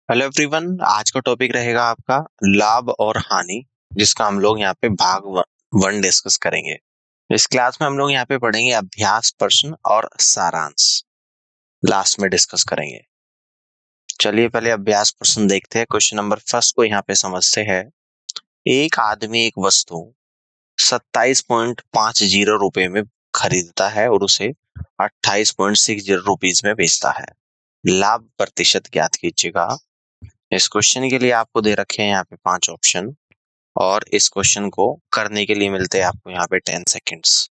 Hello everyone, आज का topic रहेगा आपका लाभ और हानि, जिसका हम लोग यहाँ पे भाग वन डिस्कस करेंगे। इस क्लास में हम लोग यहाँ पे पढ़ेंगे अभ्यास प्रश्न और सारांश लास्ट में डिस्कस करेंगे। चलिए पहले अभ्यास प्रश्न देखते हैं। क्वेश्चन नंबर फर्स्ट को यहाँ पे समझते हैं। एक आदमी एक वस्तु 27.50 रुपए में खरीदता है और उसे 28.60 रुपीज में बेचता है। लाभ प्रतिशत ज्ञात कीजिएगा। इस क्वेश्चन के लिए आपको दे रखे हैं यहाँ पे 5 ऑप्शन और इस क्वेश्चन को करने के लिए मिलते हैं आपको यहाँ पे 10 सेकेंड्स।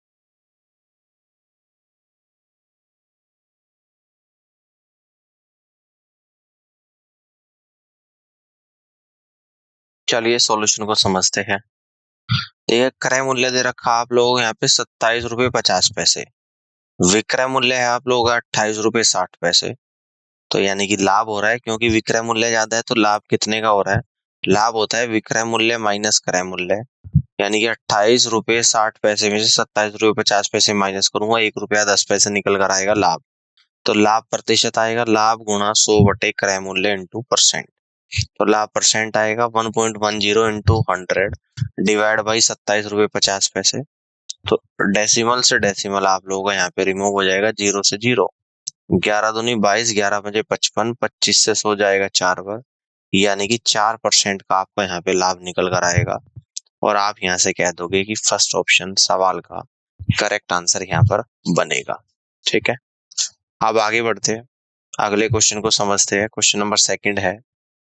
चलिए सॉल्यूशन को समझते हैं। देखिए क्रय मूल्य दे रखा आप लोगों को यहाँ पे 27 रुपये 50 पैसे। विक्रय मूल्य है आप लोगों का 28 रुपये 60 पैसे। तो यानी कि लाभ हो रहा है, क्योंकि विक्रय मूल्य ज्यादा है तो लाभ कितने का हो रहा है? लाभ होता है विक्रय मूल्य माइनस क्रय मूल्य, यानी कि 28 रुपये 60 पैसे में से 27 रुपये 50 पैसे माइनस करूंगा, 1 रुपया 10 पैसे निकल कर आएगा लाभ। तो लाभ प्रतिशत आएगा लाभ गुणा 100 क्रय मूल्य इंटू परसेंट। तो लाभ परसेंट आएगा 1.10 इंटू 100 डिवाइड बाई 27 रुपये 50 पैसे। तो डेसिमल से डेसिमल आप लोगों का यहाँ पे रिमूव हो जाएगा, 0 से 0। 11 दूनी 22, 11 बजे 55, 25 से सो जाएगा 4 बार, यानी कि 4% का आपका यहाँ पे लाभ निकल कर आएगा। और आप यहाँ से कह दोगे कि फर्स्ट ऑप्शन सवाल का करेक्ट आंसर यहाँ पर बनेगा। ठीक है, अब आगे बढ़ते हैं, अगले क्वेश्चन को समझते हैं। क्वेश्चन नंबर सेकंड है,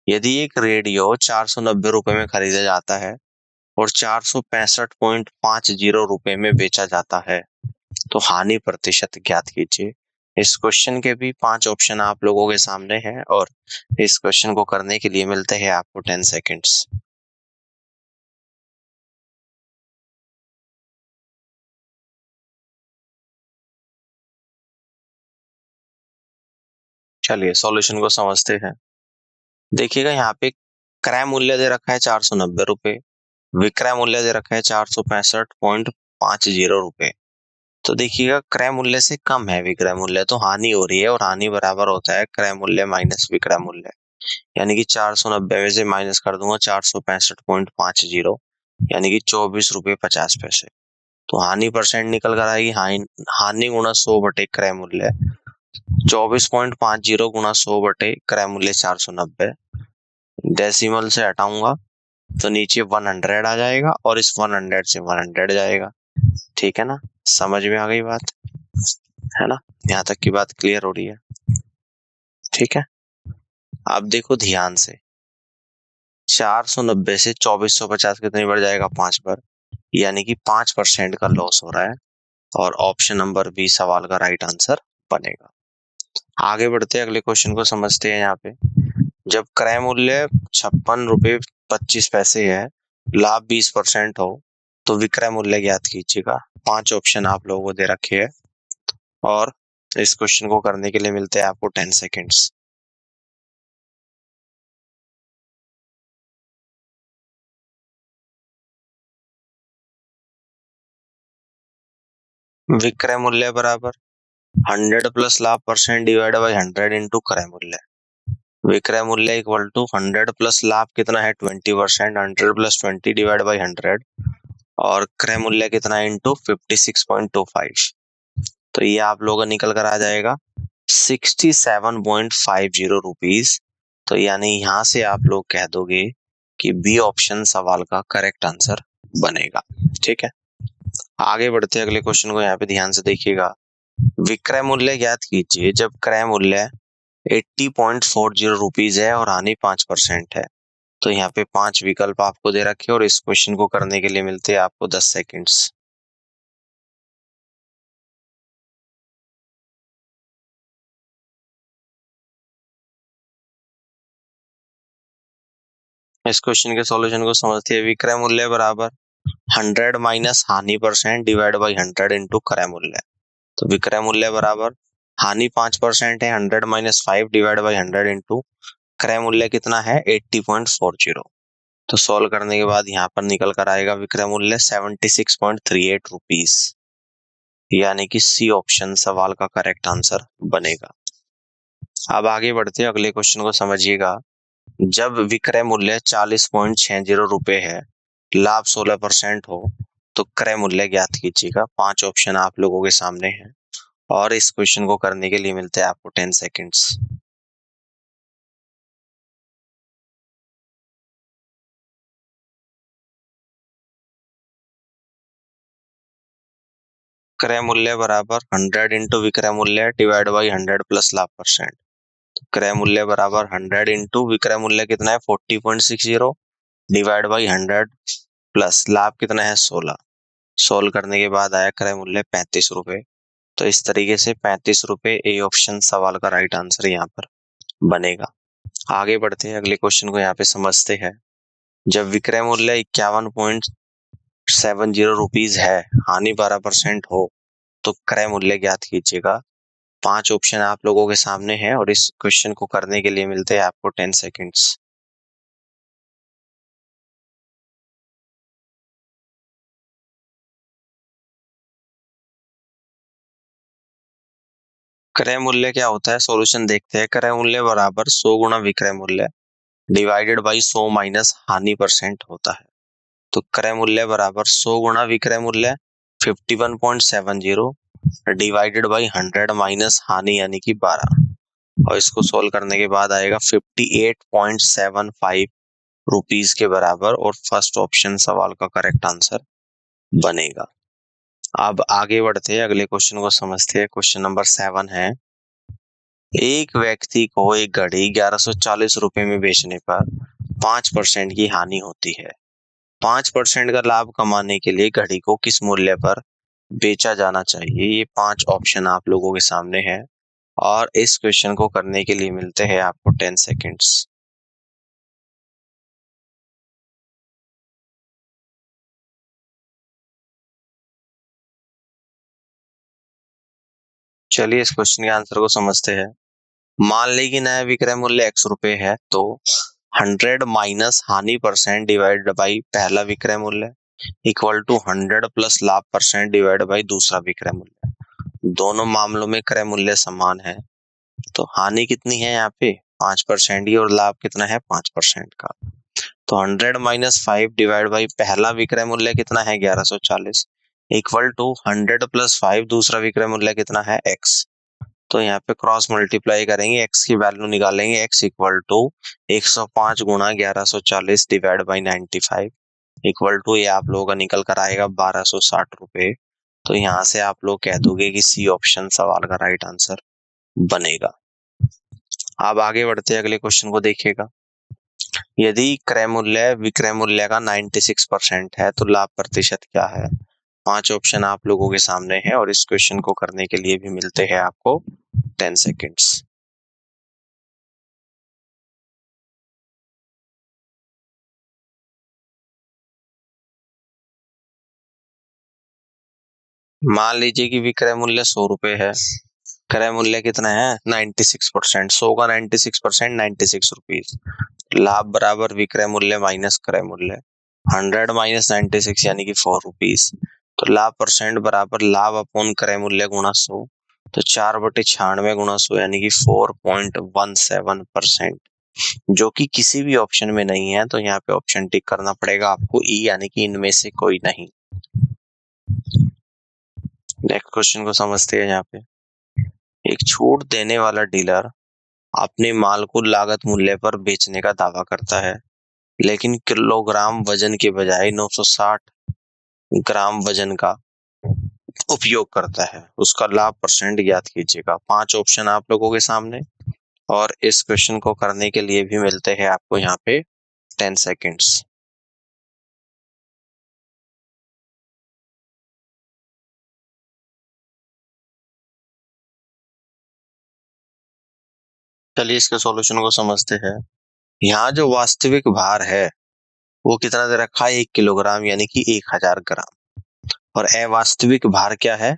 यदि एक रेडियो 490 रुपए में खरीदा जाता है और 465.50 रुपए में बेचा जाता है, तो हानि प्रतिशत ज्ञात कीजिए। इस क्वेश्चन के भी 5 ऑप्शन आप लोगों के सामने हैं और इस क्वेश्चन को करने के लिए मिलते हैं आपको 10 सेकेंड्स। चलिए सॉल्यूशन को समझते हैं। देखिएगा यहाँ पे क्रय मूल्य दे रखा है 490 रुपए, विक्रय मूल्य दे रखा है 465.50 रुपए। तो देखिएगा क्रय मूल्य से कम है विक्रय मूल्य, तो हानि हो रही है और हानि बराबर होता है क्रय मूल्य माइनस विक्रय मूल्य, यानी कि 490 में से माइनस कर दूंगा 465.50, यानी कि 24 रुपये 50 पैसे। तो हानि परसेंट निकल कर आएगी, हानि गुणा 100 क्रय मूल्य 24.50 गुणा 100 क्रय मूल्य 490। डेसिमल से हटाऊंगा तो नीचे 100 आ जाएगा और इस 100 से 100 जाएगा। ठीक है ना, समझ में आ गई बात, है ना? यहाँ तक की बात क्लियर हो रही है? ठीक है, अब देखो ध्यान से, 490 से 2450 कितनी बढ़ जाएगा? 5 बार, यानी कि 5% का लॉस हो रहा है और ऑप्शन नंबर बी सवाल का राइट आंसर बनेगा। आगे बढ़ते हैं, अगले क्वेश्चन को समझते हैं। यहाँ पे जब क्रय मूल्य 56 रुपये 25 पैसे है, लाभ 20% हो, तो विक्रय मूल्य ज्ञात कीजिएगा। 5 ऑप्शन आप लोगों को दे रखे हैं और इस क्वेश्चन को करने के लिए मिलते हैं आपको 10 सेकेंड्स। विक्रय मूल्य बराबर 100 प्लस लाभ परसेंट डिवाइड बाई 100 इंटू क्रय मूल्य। विक्रय मूल्य इक्वल टू 100 प्लस लाभ कितना है? 20%, 100 प्लस 20 डिवाइड बाई 100 और क्रय मूल्य कितना है? इंटू 56.25। तो ये आप लोगों का निकल कर आ जाएगा 67.50 रुपीज। तो यानी यहाँ से आप लोग कह दोगे कि बी ऑप्शन सवाल का करेक्ट आंसर बनेगा। ठीक है, आगे बढ़ते हैं, अगले क्वेश्चन को यहाँ पे ध्यान से देखिएगा। विक्रय मूल्य ज्ञात कीजिए जब क्रय मूल्य 80.40 रुपीज है और हानि 5% है। तो यहाँ पे 5 विकल्प आपको दे रखे और इस क्वेश्चन को करने के लिए मिलते हैं आपको 10 सेकेंड्स। इस क्वेश्चन के सॉल्यूशन को समझते हैं। विक्रय मूल्य बराबर 100 माइनस हानि परसेंट डिवाइड बाई 100 इंटू क्रय मूल्य। तो विक्रय मूल्य बराबर हानि 5% है, 100 माइनस 5 डिवाइड बाई 100 इंटू क्रय मूल्य कितना है? 80.40। तो सॉल्व करने के बाद यहाँ पर निकल कर आएगा विक्रय मूल्य 76.38 रुपीज, यानी कि सी ऑप्शन सवाल का करेक्ट आंसर बनेगा। अब आगे बढ़ते हैं, अगले क्वेश्चन को समझिएगा। जब विक्रय मूल्य 40.60 रुपए है, लाभ 16% हो, तो क्रय मूल्य ज्ञात कीजिएगा। 5 ऑप्शन आप लोगों के सामने हैं और इस क्वेश्चन को करने के लिए मिलते हैं आपको 10 सेकेंड्स। क्रय मूल्य बराबर 100 इंटू विक्रय मूल्य डिवाइड बाई 100 प्लस लाभ परसेंट। क्रय मूल्य बराबर 100 इंटू विक्रय मूल्य कितना है 40.60 डिवाइड बाई 100 प्लस लाभ कितना है 16। सोल्व करने के बाद आया क्रय मूल्य 35 रुपए। तो इस तरीके से 35 रुपए ए ऑप्शन सवाल का राइट आंसर यहाँ पर बनेगा। आगे बढ़ते हैं, अगले क्वेश्चन को यहाँ पे समझते हैं। जब विक्रय मूल्य 51.70 रुपीज है, हानि 12% हो, तो क्रय मूल्य ज्ञात कीजिएगा। 5 ऑप्शन आप लोगों के सामने हैं और इस क्वेश्चन को करने के लिए मिलते हैं आपको 10 सेकेंड्स। क्रय मूल्य क्या होता है, सॉल्यूशन देखते हैं। क्रय मूल्य बराबर 100 गुना विक्रय मूल्य डिवाइडेड बाई 100 माइनस हानि परसेंट होता है। तो क्रय मूल्य बराबर 100 गुना विक्रय मूल्य 51.70 डिवाइडेड बाई 100 माइनस हानि यानी कि 12, और इसको सोल्व करने के बाद आएगा 58.75 रुपीज के बराबर, और फर्स्ट ऑप्शन सवाल का करेक्ट आंसर बनेगा। अब आगे बढ़ते हैं, अगले क्वेश्चन को समझते हैं। क्वेश्चन नंबर 7 है, एक व्यक्ति को एक घड़ी 1140 रुपए में बेचने पर 5% की हानि होती है। 5% का लाभ कमाने के लिए घड़ी को किस मूल्य पर बेचा जाना चाहिए? ये 5 ऑप्शन आप लोगों के सामने है और इस क्वेश्चन को करने के लिए मिलते हैं आपको 10 सेकेंड्स। चलिए इस क्वेश्चन के आंसर को समझते हैं। मान ली कि नया विक्रय मूल्य x रुपए है, तो 100 माइनस हानि परसेंट डिवाइड बाई पहला विक्रय मूल्य इक्वल टू 100 प्लस लाभ परसेंट डिवाइड बाई दूसरा विक्रय मूल्य। दोनों मामलों में क्रय मूल्य समान है, तो हानि कितनी है यहाँ पे 5% की, और लाभ कितना है 5% का। तो 100 माइनस 5 डिवाइड बाई पहला विक्रय मूल्य कितना है 1140 इक्वल टू 100 प्लस 5 दूसरा विक्रय मूल्य कितना है x। तो यहाँ पे क्रॉस मल्टीप्लाई करेंगे, x की वैल्यू निकालेंगे, x इक्वल टू 105 गुना 1140 डिवाइड बाई 95 इक्वल टू, ये आप लोगों का निकल कर आएगा 1260 रुपए। तो यहाँ से आप लोग कह दोगे कि सी ऑप्शन सवाल का राइट आंसर बनेगा। अब आगे बढ़ते हैं, अगले क्वेश्चन को देखिएगा। यदि क्रय मूल्य विक्रय मूल्य का 96% है, तो लाभ प्रतिशत क्या है? 5 ऑप्शन आप लोगों के सामने है और इस क्वेश्चन को करने के लिए भी मिलते हैं आपको 10 सेकेंड्स। मान लीजिए कि विक्रय मूल्य 100 रुपए है, क्रय मूल्य कितना है 96%, 100 का 96% 96 रुपीज। लाभ बराबर विक्रय मूल्य माइनस क्रय मूल्य, 100 माइनस 96 यानी कि 4 रुपीज। तो लाभ परसेंट बराबर लाभ अपॉन क्रय मूल्य गुणा 100, तो 4/96 गुणा 100 यानी कि 4.17%, जो कि किसी भी ऑप्शन में नहीं है। तो यहाँ पे ऑप्शन टिक करना पड़ेगा आपको ई, यानी कि इनमें से कोई नहीं। नेक्स्ट क्वेश्चन को समझते हैं। यहाँ पे एक छूट देने वाला डीलर अपने माल को लागत मूल्य पर बेचने का दावा करता है, लेकिन किलोग्राम वजन के बजाय 960 ग्राम वजन का उपयोग करता है। उसका लाभ परसेंट ज्ञात कीजिएगा। 5 ऑप्शन आप लोगों के सामने और इस क्वेश्चन को करने के लिए भी मिलते हैं आपको यहाँ पे 10 सेकेंड्स। चलिए इसके सॉल्यूशन को समझते हैं। यहाँ जो वास्तविक भार है वो कितना दे रखा है 1 किलोग्राम यानी कि 1000 ग्राम, और अवास्तविक भार क्या है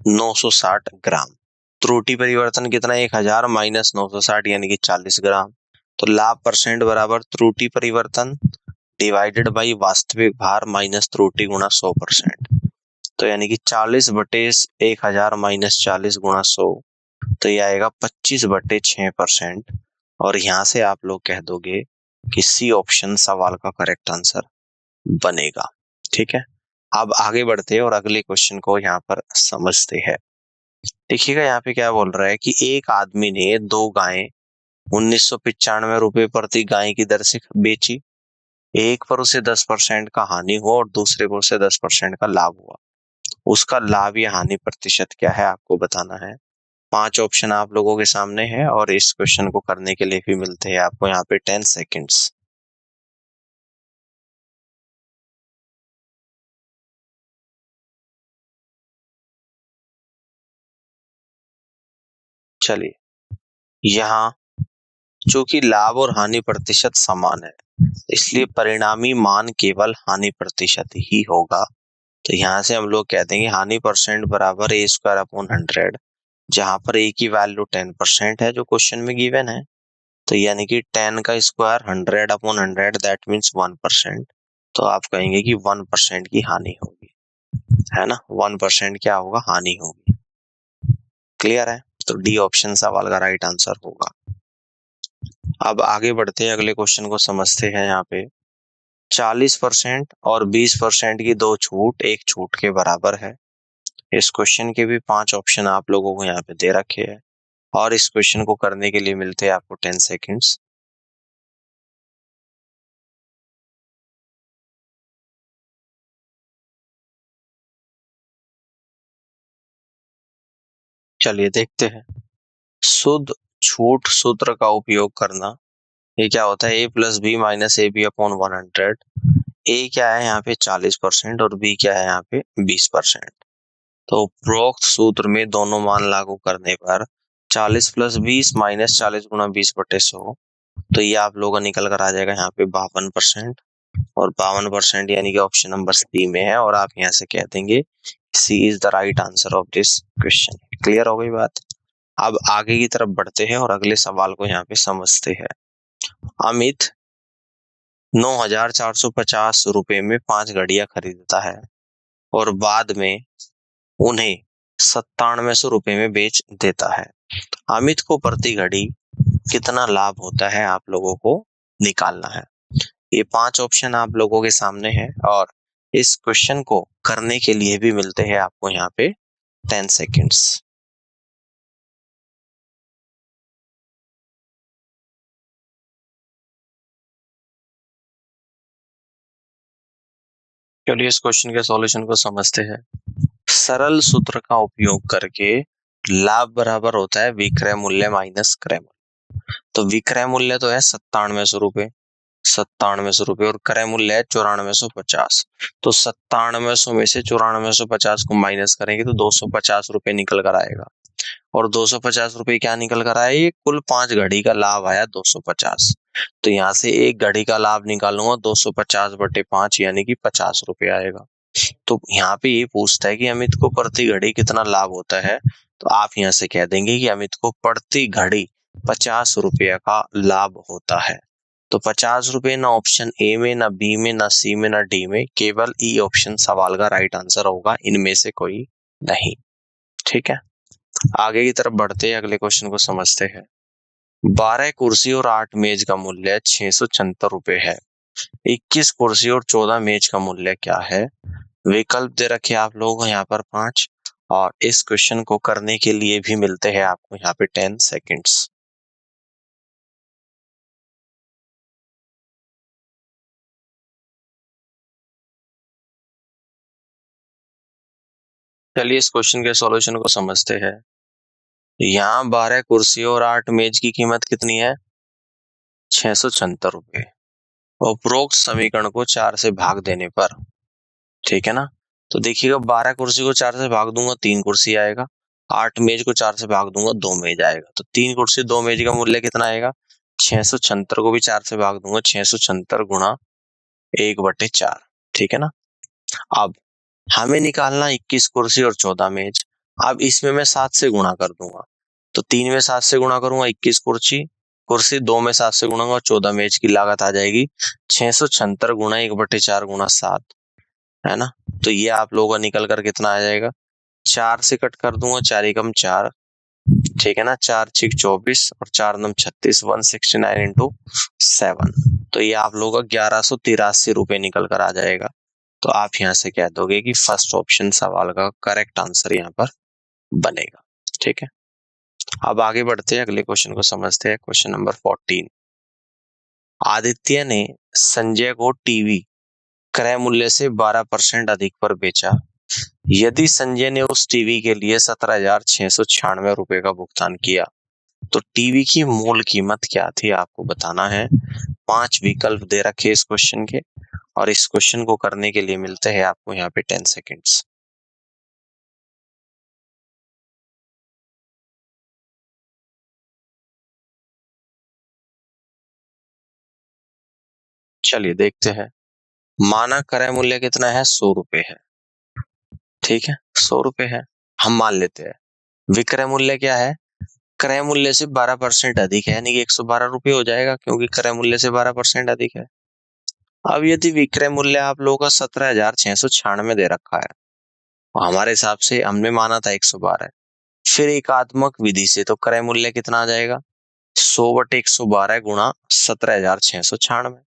960 ग्राम। त्रुटि परिवर्तन कितना 1000 माइनस 960 यानी कि 40 ग्राम। तो लाभ परसेंट बराबर त्रुटि परिवर्तन डिवाइडेड बाई वास्तविक भार माइनस त्रुटि गुणा 100%। तो यानी कि 40/1000 माइनस 40 गुणा 100, तो ये आएगा 25/6%। और यहाँ से आप लोग कह दोगे कि सी ऑप्शन सवाल का करेक्ट आंसर बनेगा। ठीक है, अब आगे बढ़ते हैं और अगले क्वेश्चन को यहाँ पर समझते हैं। देखिएगा यहाँ पे क्या बोल रहा है कि एक आदमी ने 2 गायें 1995 रुपए प्रति गाय की दर से बेची। एक पर उसे 10% का हानि हुआ और दूसरे पर उसे 10% का लाभ हुआ। उसका लाभ या हानि प्रतिशत क्या है आपको बताना है। 5 ऑप्शन आप लोगों के सामने है और इस क्वेश्चन को करने के लिए भी मिलते हैं आपको यहाँ पे 10 सेकेंड्स। चलिए, यहाँ चूंकि लाभ और हानि प्रतिशत समान है, इसलिए परिणामी मान केवल हानि प्रतिशत ही होगा। तो यहाँ से हम लोग कहते हैं कि हानि परसेंट बराबर ए स्क्वायर अपॉन 100, जहां पर ए की वैल्यू 10% है जो क्वेश्चन में गिवन है। तो यानी कि 10 का स्क्वायर 100 अपॉन 100 दैट मीन्स 1%। तो आप कहेंगे कि 1% की हानि होगी, है ना, 1% क्या होगा, हानि होगी। क्लियर है, तो डी ऑप्शन सवाल का राइट आंसर होगा। अब आगे बढ़ते हैं, अगले क्वेश्चन को समझते हैं। यहाँ पे 40% और 20% की दो छूट एक छूट के बराबर है। इस क्वेश्चन के भी 5 ऑप्शन आप लोगों को यहाँ पे दे रखे हैं और इस क्वेश्चन को करने के लिए मिलते हैं आपको 10 सेकेंड्स। चलिए देखते हैं। शुद्ध छूट सूत्र का उपयोग करना, ये क्या होता है, A plus B minus A B upon 100। A क्या है यहाँ पे 40% और बी क्या है यहाँ पे 20%। तो उपरोक्त सूत्र में दोनों मान लागू करने पर 40 प्लस 20 माइनस 40 गुणा 20/100, तो ये आप लोगों का निकल कर आ जाएगा यहाँ पे 52%। और 52% यानी कि ऑप्शन नंबर सी में है और आप यहाँ से कह देंगे C is the right answer of this question. Clear हो गई बात। अब आगे की तरफ बढ़ते हैं और अगले सवाल को यहाँ पे समझते हैं। अमित 9,450 में 5 घड़ियां खरीदता है और बाद में उन्हें 9700 में बेच देता है। अमित को प्रति घड़ी कितना लाभ होता है आप लोगों को निकालना है। ये 5 ऑप्शन आप लोगों के सामने है और इस क्वेश्चन को करने के लिए भी मिलते हैं आपको यहाँ पे 10 सेकेंड्स। चलिए इस क्वेश्चन के सॉल्यूशन को समझते हैं। सरल सूत्र का उपयोग करके लाभ बराबर होता है विक्रय मूल्य माइनस क्रय मूल्य। तो विक्रय मूल्य तो है 9700 रुपए, 9700 रुपए और क्रय मूल्य है 9450। तो 9700 में से 9450 को माइनस करेंगे तो 250 रुपए निकल कर आएगा। और 250 रुपए क्या निकल कर आया, ये कुल 5 घड़ी का लाभ आया 250। तो यहाँ से एक घड़ी का लाभ निकालूंगा 250/5 यानी कि 50 रुपए आएगा। तो यहाँ पे ये पूछता है कि अमित को प्रति घड़ी कितना लाभ होता है। तो आप यहाँ से कह देंगे कि अमित को प्रति घड़ी 50 रुपये का लाभ होता है। तो 50 रुपए ना ऑप्शन ए में, ना बी में, ना सी में, ना डी में, केवल ई ऑप्शन सवाल का राइट आंसर होगा, इनमें से कोई नहीं। ठीक है, आगे की तरफ बढ़ते हैं, अगले क्वेश्चन को समझते हैं। 12 कुर्सी और 8 मेज का मूल्य 676 है। 21 कुर्सी और 14 मेज का मूल्य क्या है। विकल्प दे रखे आप लोगों को यहाँ पर 5 और इस क्वेश्चन को करने के लिए भी मिलते हैं आपको यहाँ पे 10 सेकेंड्स। चलिए इस क्वेश्चन के सॉल्यूशन को समझते हैं। यहाँ 12 कुर्सी और 8 मेज की कीमत कितनी है, 676 रुपए। उपरोक्त समीकरण को 4 से भाग देने पर, ठीक है ना, तो देखिएगा 12 कुर्सी को 4 से भाग दूंगा 3 कुर्सी आएगा, 8 मेज को 4 से भाग दूंगा 2 मेज आएगा। तो 3 कुर्सी 2 मेज का मूल्य कितना आएगा, 676 को भी 4 से भाग दूंगा, 676 गुणा 1/4। ठीक है ना। अब हमें निकालना 21 कुर्सी और 14 मेज। अब इसमें मैं 7 से गुणा कर दूंगा, तो 3 में 7 से गुणा करूंगा 21 कुर्सी कुर्सी 2 में 7 से गुणा और 14 मेज की लागत आ जाएगी 676 गुणा 1/4 गुणा 7, है ना। तो ये आप लोगों का निकल कर कितना आ जाएगा, 4 से कट कर दूंगा, 4 एकम 4, ठीक है ना, 4×6 = 24 और 4×9 = 36, 169 इंटू 7। तो ये आप लोगों का 1183 रुपए निकल कर आ जाएगा। तो आप यहाँ से कह दोगे कि फर्स्ट ऑप्शन सवाल का करेक्ट आंसर यहाँ पर बनेगा। ठीक है, अब आगे बढ़ते हैं, अगले क्वेश्चन को समझते हैं। Question number 14। आदित्य ने संजय को टीवी क्रय मूल्य से 12% अधिक पर बेचा। यदि संजय ने उस टीवी के लिए 17,696 रुपए का भुगतान किया तो टीवी की मूल कीमत क्या थी, आपको बताना है। 5 विकल्प दे रखे इस क्वेश्चन के, और इस क्वेश्चन को करने के लिए मिलते हैं आपको यहाँ पे 10 सेकेंड्स। चलिए देखते हैं। माना क्रय मूल्य कितना है, 100 रुपए है। ठीक है, 100 रुपए है, हम मान लेते हैं। विक्रय मूल्य क्या है, क्रय मूल्य से 12% अधिक है, यानी कि 112 रुपये हो जाएगा, क्योंकि क्रय मूल्य से 12% अधिक है। अब यदि विक्रय मूल्य आप लोगों का 17,696 दे रखा है, और हमारे हिसाब से हमने माना था 112, फिर एकात्मक विधि से तो क्रय मूल्य कितना आ जाएगा, 100/112 गुणा 17,696।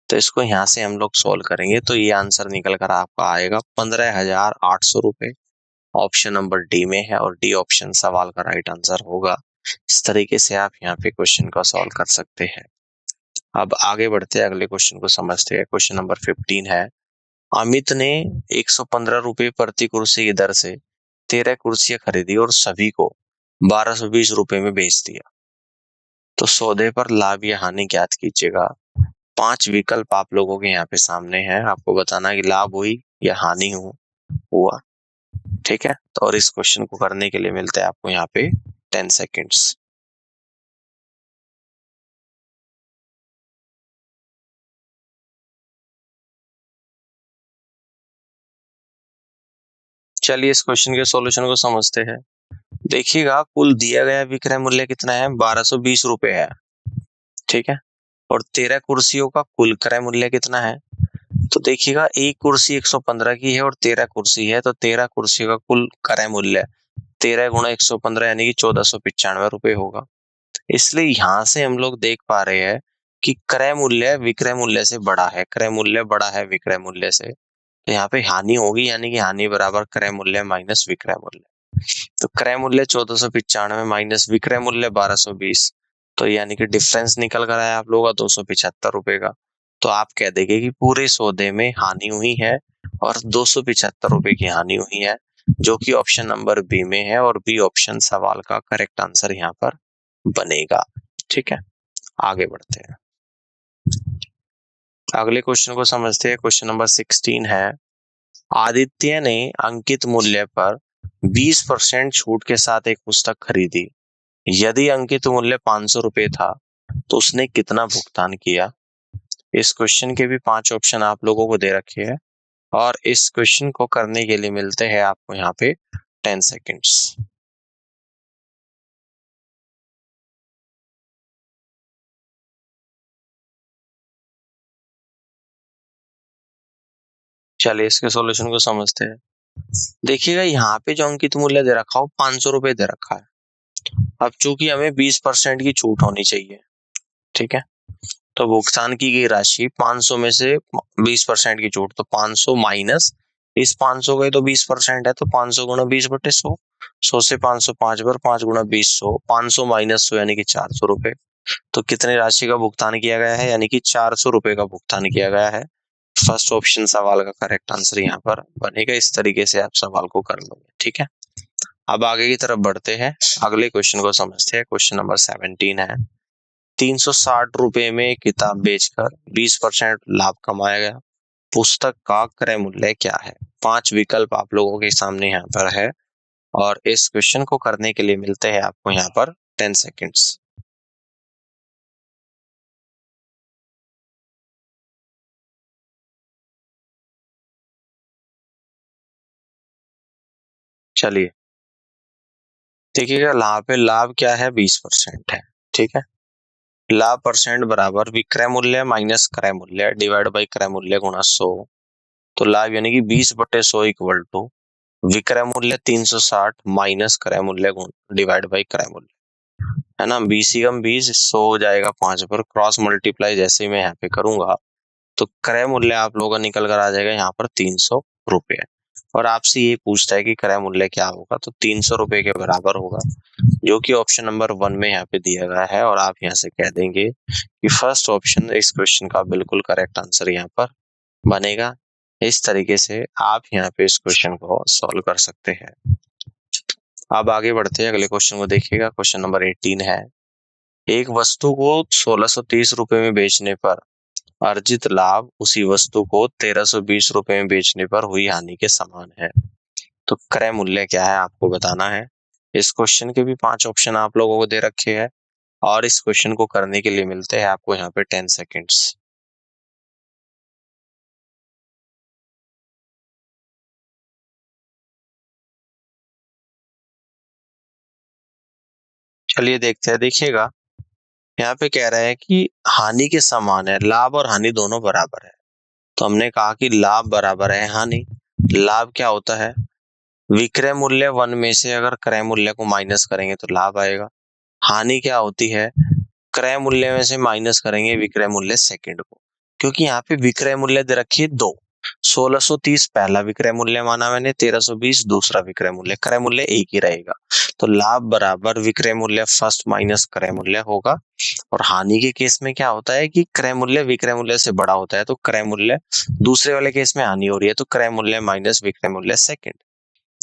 तो इसको यहाँ से हम लोग सोल्व करेंगे तो ये आंसर निकल कर आपका आएगा 15,800 रुपए। ऑप्शन नंबर डी में है, और डी ऑप्शन सवाल का राइट आंसर होगा। इस तरीके से आप यहाँ पे क्वेश्चन को सॉल्व कर सकते हैं। अब आगे बढ़ते हैं, अगले क्वेश्चन को समझते हैं। क्वेश्चन नंबर 15 है। अमित ने 115 रुपए प्रति कुर्सी की दर से 13 कुर्सियां खरीदी और सभी को 1220 रुपए में बेच दिया। तो सौदे पर लाभ या हानि ज्ञात कीजिएगा। 5 विकल्प आप लोगों के यहाँ पे सामने हैं, आपको बताना है कि लाभ हुई या हानि हुआ। ठीक है, तो और इस क्वेश्चन को करने के लिए मिलते हैं आपको यहाँ पे 10 सेकेंड्स। चलिए इस क्वेश्चन के सॉल्यूशन को समझते हैं। देखिएगा, कुल दिया गया विक्रय मूल्य कितना है, 1220 रुपए है। ठीक है, और 13 कुर्सियों का कुल क्रय मूल्य कितना है। तो देखिएगा, एक कुर्सी 115 की है और 13 कुर्सी है, तो 13 कुर्सी का कुल क्रय मूल्य 13 गुणा 115 यानी कि 1495 रुपए होगा। इसलिए यहाँ से हम लोग देख पा रहे हैं कि क्रय मूल्य विक्रय मूल्य से बड़ा है, क्रय मूल्य बड़ा है विक्रय मूल्य से। तो यहाँ पे हानि होगी, यानी कि हानि बराबर क्रय मूल्य माइनस विक्रय मूल्य। तो क्रय मूल्य 1495 माइनस विक्रय मूल्य 1220, तो यानी कि डिफरेंस निकल कर आया आप लोगों का 275 रुपए का। तो आप कह देंगे कि पूरे सौदे में हानि हुई है और 275 रुपए की हानि हुई है, जो कि ऑप्शन नंबर बी में है, और बी ऑप्शन सवाल का करेक्ट आंसर यहाँ पर बनेगा। ठीक है, आगे बढ़ते हैं, अगले क्वेश्चन को समझते हैं। क्वेश्चन नंबर 16 है। आदित्य ने अंकित मूल्य पर 20% छूट के साथ एक पुस्तक खरीदी। यदि अंकित मूल्य 500 रुपए था तो उसने कितना भुगतान किया। इस क्वेश्चन के भी 5 ऑप्शन आप लोगों को दे रखे हैं, और इस क्वेश्चन को करने के लिए मिलते हैं आपको यहाँ पे 10 सेकेंड्स। चलिए इसके सॉल्यूशन को समझते हैं। देखिएगा, यहाँ पे जो अंकित मूल्य दे रखा हो 500 रुपए दे रखा है। अब चूंकि हमें 20% की छूट होनी चाहिए, ठीक है, तो भुगतान की गई राशि 500 में से 20% की छूट, तो 500 माइनस इस 500 का तो 20% है, तो 500 गुणा 20/100, 100 से 500 5 बार, 5 गुणा 20 100, 500 माइनस 100 यानी कि 400 रुपए। तो कितनी राशि का भुगतान किया गया है, यानी कि 400 रुपए का भुगतान किया गया है। फर्स्ट ऑप्शन सवाल का करेक्ट आंसर यहाँ पर बनेगा। इस तरीके से आप सवाल को कर लोगे। ठीक है, अब आगे की तरफ बढ़ते हैं, अगले क्वेश्चन को समझते हैं। क्वेश्चन नंबर 17 है। 360 रुपए में किताब बेचकर 20% लाभ कमाया गया। पुस्तक का क्रय मूल्य क्या है। 5 विकल्प आप लोगों के सामने यहाँ पर है, और इस क्वेश्चन को करने के लिए मिलते हैं आपको यहाँ पर 10 सेकेंड्स। चलिए देखिएगा, लाभ पे लाभ क्या है, 20% है। ठीक है, लाभ परसेंट बराबर विक्रय मूल्य माइनस क्रय मूल्य डिवाइड बाई क्रय मूल्य गुणा 100। तो लाभ यानी कि 20/100 इक्वल टू विक्रय मूल्य 360 माइनस क्रय मूल्य गुण डिवाइड बाई क्रय मूल्य, है ना। 20 × 100 हो जाएगा 5 पर, क्रॉस मल्टीप्लाई जैसे मैं यहाँ पे करूंगा तो क्रय मूल्य आप लोगों का निकल कर आ जाएगा यहाँ पर 300 रुपये। और आपसे ये पूछता है कि क्रय मूल्य क्या होगा, तो 300 रुपये के बराबर होगा, जो कि ऑप्शन नंबर 1 में यहाँ पे दिया गया है। और आप यहाँ से कह देंगे कि फर्स्ट ऑप्शन इस क्वेश्चन का बिल्कुल करेक्ट आंसर यहाँ पर बनेगा। इस तरीके से आप यहाँ पे इस क्वेश्चन को सॉल्व कर सकते हैं। अब आगे बढ़ते हैं, अगले क्वेश्चन को देखिएगा। क्वेश्चन नंबर 18 है, एक वस्तु को 1630 रुपए में बेचने पर अर्जित लाभ उसी वस्तु को 1320 रुपए में बेचने पर हुई हानि के समान है। तो क्रय मूल्य क्या है आपको बताना है। इस क्वेश्चन के भी 5 ऑप्शन आप लोगों को दे रखे हैं और इस क्वेश्चन को करने के लिए मिलते हैं आपको यहाँ पे 10 सेकेंड्स। चलिए देखते हैं, देखिएगा यहाँ पे कह रहा है कि हानि के समान है, लाभ और हानि दोनों बराबर है। तो हमने कहा कि लाभ बराबर है हानि। लाभ क्या होता है, विक्रय मूल्य 1 में से अगर क्रय मूल्य को माइनस करेंगे तो लाभ आएगा। हानि क्या होती है, क्रय मूल्य में से माइनस करेंगे विक्रय मूल्य सेकंड को, क्योंकि यहाँ पे विक्रय मूल्य दे रखी है 2। 1630 पहला विक्रय मूल्य माना मैंने, 1320 दूसरा विक्रय मूल्य, क्रय मूल्य एक ही रहेगा। तो लाभ बराबर विक्रय मूल्य फर्स्ट माइनस क्रय मूल्य होगा। और हानि के केस में क्या होता है कि क्रय मूल्य विक्रय मूल्य से बड़ा होता है, तो क्रय मूल्य दूसरे वाले केस में हानि हो रही है तो क्रय मूल्य माइनस विक्रय मूल्य सेकंड।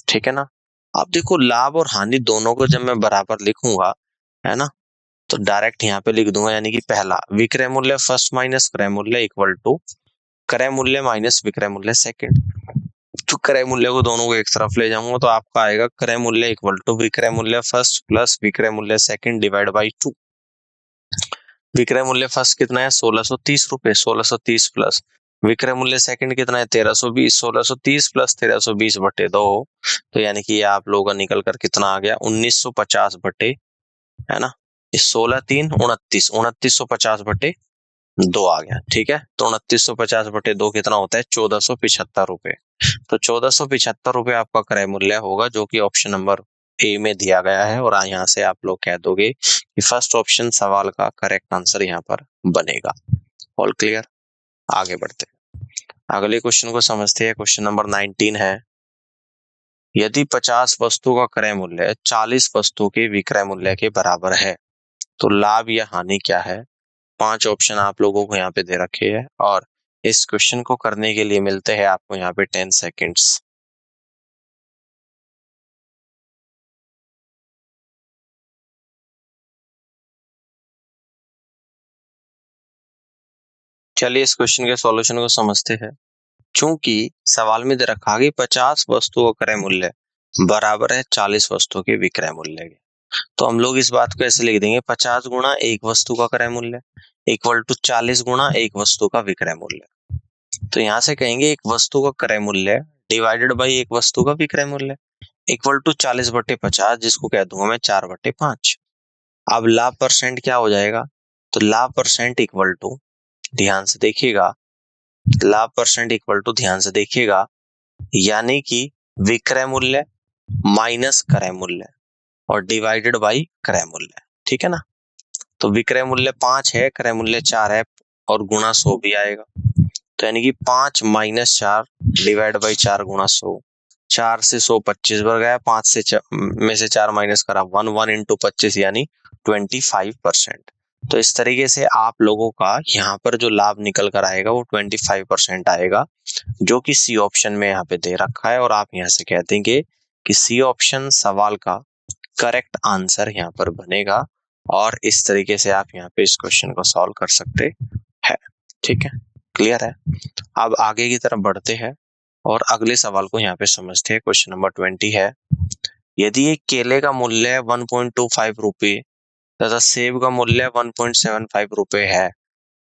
ठीक है ना। अब देखो लाभ और हानि दोनों को जब मैं बराबर लिखूंगा, है ना, तो डायरेक्ट यहाँ पे लिख दूंगा, यानी कि पहला विक्रय मूल्य फर्स्ट माइनस क्रय मूल्य इक्वल टू क्रय मूल्य माइनस विक्रय मूल्य सेकंड। तो क्रय मूल्य को दोनों को एक तरफ ले जाऊंगा तो आपका आएगा क्रय मूल्य इक्वल टू विक्रय मूल्य फर्स्ट प्लस विक्रय मूल्य सेकंड डिवाइड बाई 2। विक्रय मूल्य फर्स्ट कितना है 1630 रुपए, 1630 प्लस विक्रय मूल्य सेकंड कितना है 1320, 1630 प्लस 1320 बटे 2। तो यानी कि ये आप लोगों का निकल कर कितना आ गया 1950 बटे, है ना, इस 16 3 29 2950 बटे 2 आ गया। ठीक है, तो 2950 बटे 2 कितना होता है 1475 रुपए। तो 1475 रुपए आपका क्रय मूल्य होगा, जो कि ऑप्शन नंबर ए में दिया गया है। और यहाँ से आप लोग कह दोगे कि फर्स्ट ऑप्शन सवाल का करेक्ट आंसर यहाँ पर बनेगा। ऑल क्लियर, आगे बढ़ते हैं, अगले क्वेश्चन को समझते हैं। क्वेश्चन नंबर 19 है, यदि 50 वस्तु का क्रय मूल्य 40 वस्तु के विक्रय मूल्य के बराबर है तो लाभ या हानि क्या है। 5 ऑप्शन आप लोगों को यहाँ पे दे रखे हैं और इस क्वेश्चन को करने के लिए मिलते हैं आपको यहाँ पे 10 सेकेंड्स। चलिए इस क्वेश्चन के सॉल्यूशन को समझते हैं। चूंकि सवाल में दे रखा कि 50 वस्तुओं का क्रय मूल्य बराबर है 40 वस्तुओं के विक्रय मूल्य के, तो हम लोग इस बात को ऐसे लिख देंगे 50 गुणा एक वस्तु का क्रय मूल्य इक्वल टू 40 गुणा एक वस्तु का विक्रय मूल्य। तो यहाँ से कहेंगे एक वस्तु का क्रय मूल्य डिवाइडेड बाई एक वस्तु का विक्रय मूल्य इक्वल टू 40 बटे 50, जिसको कह दूंगा मैं 4 बटे 5। अब लाभ परसेंट क्या हो जाएगा, तो लाभ परसेंट इक्वल टू, ध्यान से देखिएगा, लाभ परसेंट इक्वल टू, ध्यान से देखिएगा, यानी कि विक्रय मूल्य माइनस क्रय मूल्य और डिवाइडेड बाई क्रय मूल्य। ठीक है ना। तो विक्रय मूल्य 5 है, क्रय मूल्य 4 है और गुणा 100 भी आएगा। तो यानी कि 5 माइनस 4 डिवाइड बाई 4 गुणा 100। 4 से 100 25 बढ़ गया, 5 से में से 4 माइनस करा 1, 1 इंटू 25 यानी 25%। तो इस तरीके से आप लोगों का यहाँ पर जो लाभ निकल कर आएगा वो 25% आएगा, जो कि सी ऑप्शन में यहाँ पे दे रखा है। और आप यहाँ से कह देंगे कि सी ऑप्शन सवाल का करेक्ट आंसर यहाँ पर बनेगा। और इस तरीके से आप यहाँ पे इस क्वेश्चन को सॉल्व कर सकते हैं। ठीक है, क्लियर है। अब आगे की तरफ बढ़ते हैं और अगले सवाल को यहाँ पे समझते हैं। क्वेश्चन नंबर 20 है, यदि एक केले का मूल्य 1.25 रुपये तथा सेब का मूल्य 1.75 रुपये है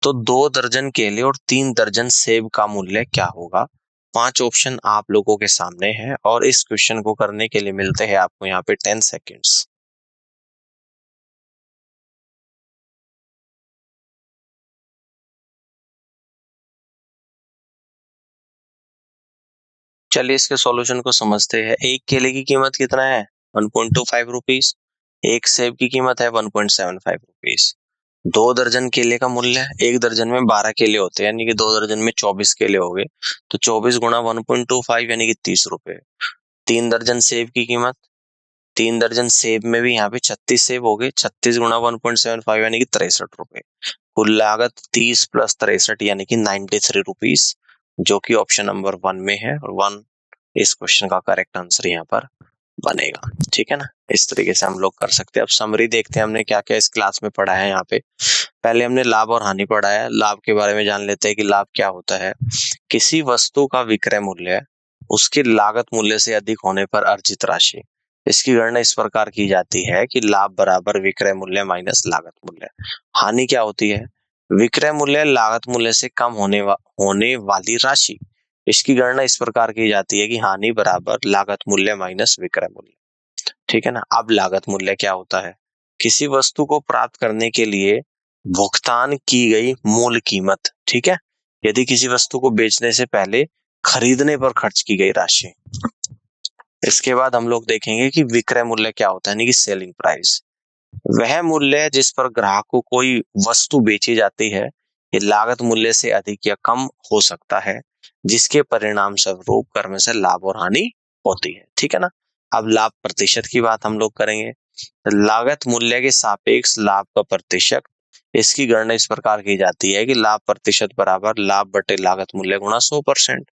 तो 2 दर्जन केले और 3 दर्जन सेब का मूल्य क्या होगा। 5 ऑप्शन आप लोगों के सामने है और इस क्वेश्चन को करने के लिए मिलते हैं आपको यहाँ पे 10 सेकेंड्स। चलिए इसके सॉल्यूशन को समझते हैं। एक केले की कीमत कितना है? 1.25 रुपीस। एक सेब की कीमत है 1.75 रुपीस। 2 दर्जन केले का मूल्य है। एक दर्जन में 12 केले होते हैं, यानी कि 2 दर्जन में 24 केले हो गए। तो 24 गुणा 1.25 यानी कि 30 रुपए। 3 दर्जन सेब की कीमत, 3 दर्जन सेब में भी यहाँ पे 36 सेब हो गए। 36 गुणा 1.75 यानी कि 63 रुपए। कुल लागत 30 प्लस 63 यानी कि 93 रुपीस, जो कि ऑप्शन नंबर 1 में है, और 1 इस क्वेश्चन का करेक्ट आंसर यहाँ पर बनेगा। ठीक है ना, इस तरीके से हम लोग कर सकते हैं। अब समरी देखते हैं हमने क्या क्या इस क्लास में पढ़ा है। यहाँ पे पहले हमने लाभ और हानि पढ़ा है। लाभ के बारे में जान लेते हैं कि लाभ क्या होता है। किसी वस्तु का विक्रय मूल्य उसकी लागत मूल्य से अधिक होने पर अर्जित राशि। इसकी गणना इस प्रकार की जाती है कि लाभ बराबर विक्रय मूल्य माइनस लागत मूल्य। हानि क्या होती है? विक्रय मूल्य लागत मूल्य से कम होने वाली राशि। इसकी गणना इस प्रकार की जाती है कि हानि बराबर लागत मूल्य माइनस विक्रय मूल्य। ठीक है ना। अब लागत मूल्य क्या होता है? किसी वस्तु को प्राप्त करने के लिए भुगतान की गई मूल कीमत। ठीक है, यदि किसी वस्तु को बेचने से पहले खरीदने पर खर्च की गई राशि। इसके बाद हम लोग देखेंगे कि विक्रय मूल्य क्या होता है, यानी कि सेलिंग प्राइस। वह मूल्य जिस पर ग्राहक को कोई वस्तु बेची जाती है, ये लागत मूल्य से अधिक या कम हो सकता है, जिसके परिणाम स्वरूप कर में से लाभ और हानि होती है। ठीक है ना। अब लाभ प्रतिशत की बात हम लोग करेंगे। लागत मूल्य के सापेक्ष लाभ का प्रतिशत। इसकी गणना इस प्रकार की जाती है कि लाभ प्रतिशत बराबर लाभ बटे लागत मूल्य गुणा 100%।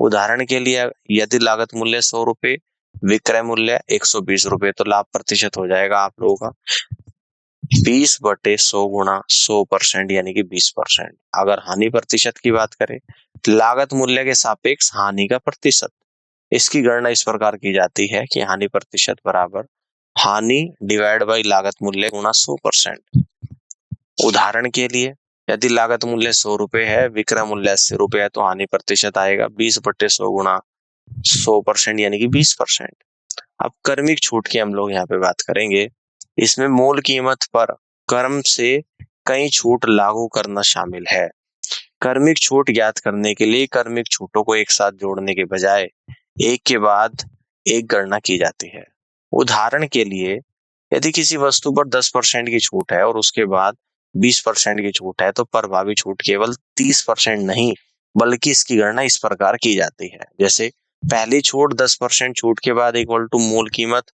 उदाहरण के लिए यदि लागत मूल्य 100 रुपए, विक्रय मूल्य 120 रुपए, तो लाभ प्रतिशत हो जाएगा आप लोगों का 20/100 गुणा 100% यानी कि 20%। अगर हानि प्रतिशत की बात करें, लागत मूल्य के सापेक्ष हानि का प्रतिशत। इसकी गणना इस प्रकार की जाती है कि हानि प्रतिशत बराबर हानि डिवाइड बाई लागत मूल्य गुणा 100%। उदाहरण के लिए यदि लागत मूल्य 100 रुपए है, विक्रय मूल्य 80 रुपए है, तो हानि प्रतिशत आएगा 20/100 गुणा 100% यानी कि 20%। अब क्रमिक छूट की हम लोग यहाँ पे बात करेंगे। इसमें मूल कीमत पर क्रम से कई छूट लागू करना शामिल है। क्रमिक छूट ज्ञात करने के लिए क्रमिक छूटों को एक साथ जोड़ने के बजाय एक के बाद एक गणना की जाती है। उदाहरण के लिए यदि किसी वस्तु पर 10% की छूट है और उसके बाद 20% की छूट है, तो प्रभावी छूट केवल 30% नहीं, बल्कि इसकी गणना इस प्रकार की जाती है। जैसे पहली छूट 10% छूट के बाद इक्वल टू मूल कीमत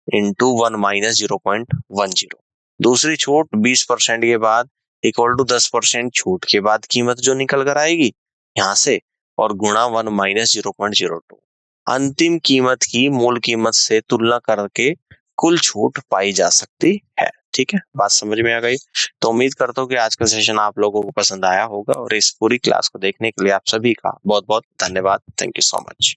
इंटू 1 माइनस 0.10। दूसरी छूट 20% के बाद इक्वल टू 10% छूट के बाद कीमत जो निकल कर आएगी यहाँ से, और गुणा 1 माइनस 0.02। अंतिम कीमत की मूल कीमत से तुलना करके कुल छूट पाई जा सकती है। ठीक है, बात समझ में आ गई? तो उम्मीद करता हूँ कि आज का सेशन आप लोगों को पसंद आया होगा, और इस पूरी क्लास को देखने के लिए आप सभी का बहुत बहुत धन्यवाद। Thank you so much.